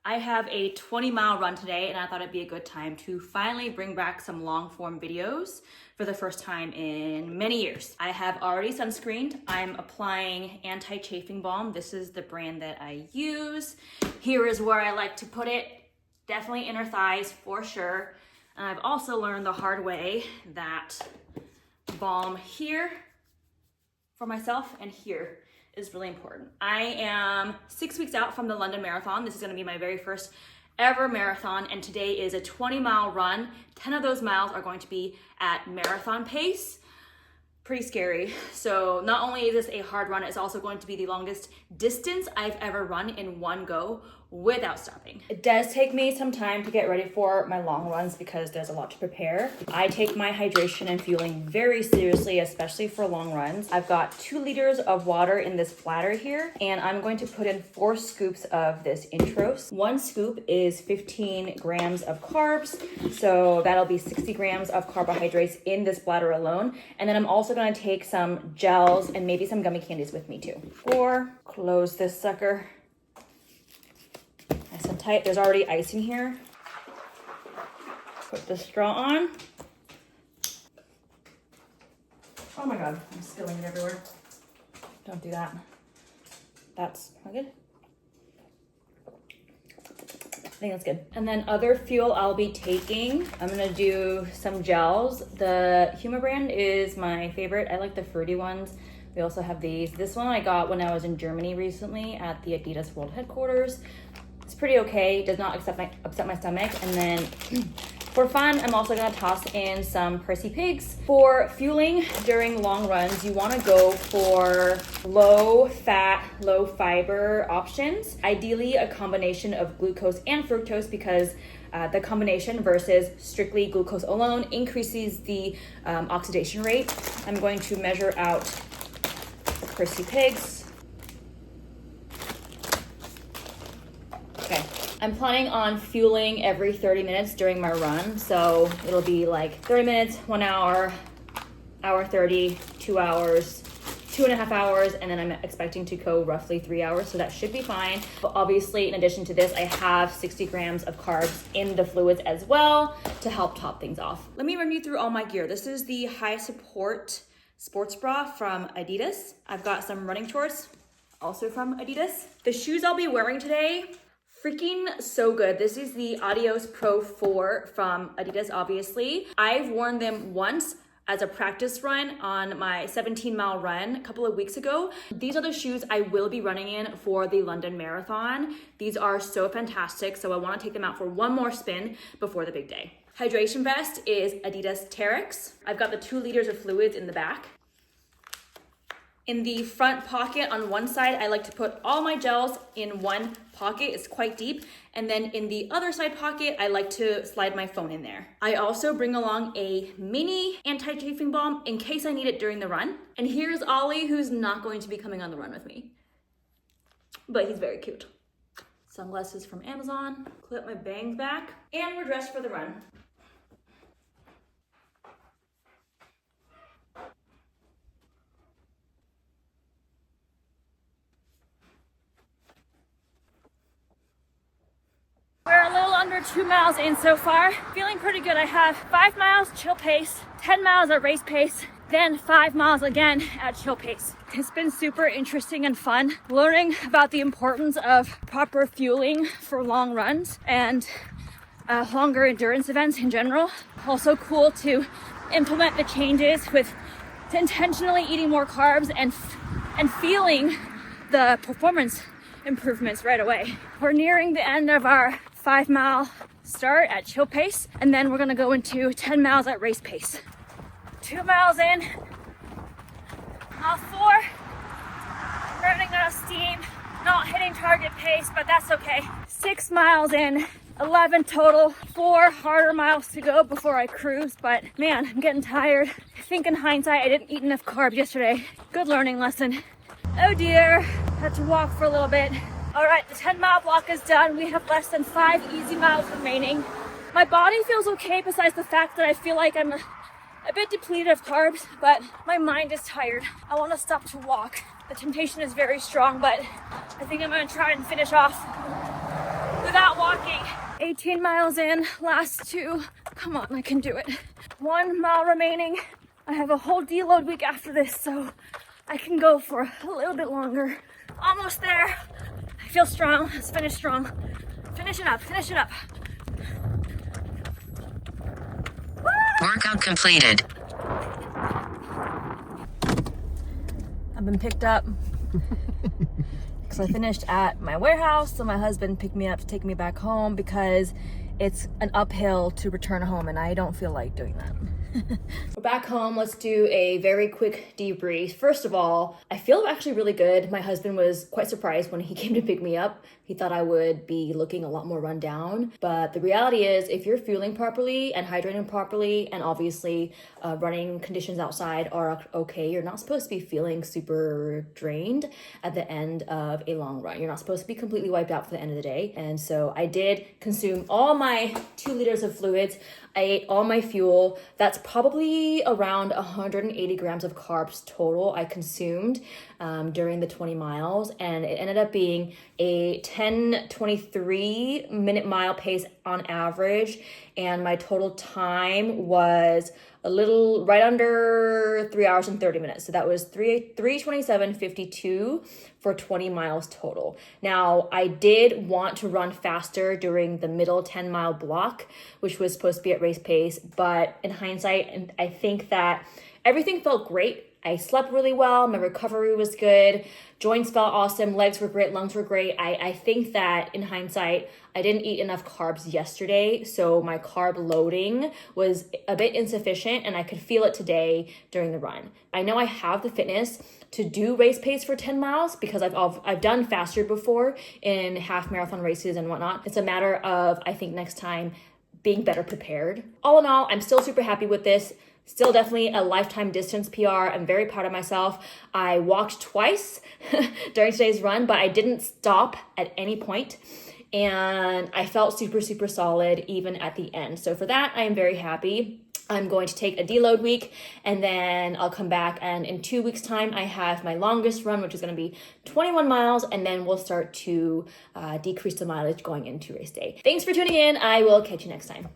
I have a 20-mile run today, and I thought it'd be a good time to finally bring back some long form videos for the first time in many years. I have already sunscreened. I'm applying anti-chafing balm. This is the brand that I use. Here is where I like to put it. Definitely inner thighs for sure. And I've also learned the hard way that balm here for myself and here is really important. I am 6 weeks out from the London Marathon. This is gonna be my very first ever marathon, and today is a 20-mile run. 10 of those miles are going to be at marathon pace. Pretty scary. So not only is this a hard run, it's also going to be the longest distance I've ever run in one go without stopping. It does take me some time to get ready for my long runs because there's a lot to prepare. I take my hydration and fueling very seriously, especially for long runs. I've got 2 liters of water in this bladder here, and I'm going to put in 4 scoops of this intros. 1 scoop is 15 grams of carbs, so that'll be 60 grams of carbohydrates in this bladder alone. And then I'm also gonna take some gels and maybe some gummy candies with me too. 4, close this sucker. Nice and tight. There's already ice in here. Put the straw on. Oh my God, I'm spilling it everywhere. Don't do that. That's good. I think that's good. And then other fuel I'll be taking, I'm gonna do some gels. The Huma brand is my favorite. I like the fruity ones. We also have these. This one I got when I was in Germany recently at the Adidas World Headquarters. It's pretty okay, does not upset my stomach. And then for fun, I'm also gonna toss in some Percy Pigs. For fueling during long runs, you wanna go for low fat, low fiber options. Ideally a combination of glucose and fructose because the combination versus strictly glucose alone increases the oxidation rate. I'm going to measure out Percy Pigs. Okay, I'm planning on fueling every 30 minutes during my run. So it'll be like 30 minutes, 1 hour, hour 30, 2 hours, 2.5 hours, and then I'm expecting to go roughly 3 hours. So that should be fine. But obviously, in addition to this, I have 60 grams of carbs in the fluids as well to help top things off. Let me run you through all my gear. This is the high support sports bra from Adidas. I've got some running shorts, also from Adidas. The shoes I'll be wearing today, freaking so good. This is the Adios Pro 4 from Adidas, obviously. I've worn them once as a practice run on my 17-mile run a couple of weeks ago. These are the shoes I will be running in for the London Marathon. These are so fantastic, so I wanna take them out for one more spin before the big day. Hydration vest is Adidas Terrex. I've got the 2 liters of fluids in the back. In the front pocket on one side, I like to put all my gels in one pocket. It's quite deep. And then in the other side pocket, I like to slide my phone in there. I also bring along a mini anti-chafing balm in case I need it during the run. And here's Ollie, who's not going to be coming on the run with me, but he's very cute. Sunglasses from Amazon, clip my bangs back, and we're dressed for the run. We're a little under 2 miles in so far. Feeling pretty good. I have 5 miles chill pace, 10 miles at race pace, then 5 miles again at chill pace. It's been super interesting and fun learning about the importance of proper fueling for long runs and longer endurance events in general. Also cool to implement the changes with intentionally eating more carbs and feeling the performance improvements right away. We're nearing the end of our 5-mile start at chill pace, and then we're gonna go into 10 miles at race pace. 2 miles in, mile 4, running out of steam, not hitting target pace, but that's okay. 6 miles in, 11 total, 4 harder miles to go before I cruise, but man, I'm getting tired. I think in hindsight, I didn't eat enough carbs yesterday. Good learning lesson. Oh dear, had to walk for a little bit. All right, the 10-mile block is done. We have less than 5 easy miles remaining. My body feels okay besides the fact that I feel like I'm a bit depleted of carbs, but my mind is tired. I want to stop to walk. The temptation is very strong, but I think I'm going to try and finish off without walking 18 miles in, last 2. Come on, I can do it. 1 mile remaining. I have a whole deload week after this, so I can go for a little bit longer. Almost there. I feel strong. Let's finish strong. Finish it up, finish it up. Workout completed. I've been picked up because I finished at my warehouse, so my husband picked me up to take me back home because it's an uphill to return home and I don't feel like doing that. We're back home. Let's do a very quick debrief. First of all, I feel actually really good. My husband was quite surprised when he came to pick me up. He thought I would be looking a lot more run down. But the reality is, if you're fueling properly and hydrating properly, and obviously running conditions outside are okay, you're not supposed to be feeling super drained at the end of a long run. You're not supposed to be completely wiped out for the end of the day. And so I did consume all my 2 liters of fluids. I ate all my fuel. That's probably around 180 grams of carbs total I consumed during the 20 miles. And it ended up being a 10:23 minute mile pace on average. And my total time was a little right under 3 hours and 30 minutes. So that was 3:27:52 for 20 miles total. Now, I did want to run faster during the middle 10-mile block, which was supposed to be at race pace. But in hindsight, I think that everything felt great. I slept really well. My recovery was good. Joints felt awesome. Legs were great. Lungs were great. I think that in hindsight, I didn't eat enough carbs yesterday. So my carb loading was a bit insufficient and I could feel it today during the run. I know I have the fitness to do race pace for 10 miles because I've done faster before in half marathon races and whatnot. It's a matter of, I think next time, being better prepared. All in all, I'm still super happy with this. Still definitely a lifetime distance PR. I'm very proud of myself. I walked twice during today's run, but I didn't stop at any point. And I felt super, super solid even at the end. So for that, I am very happy. I'm going to take a deload week and then I'll come back, and in 2 weeks time, I have my longest run, which is going to be 21 miles. And then we'll start to decrease the mileage going into race day. Thanks for tuning in. I will catch you next time.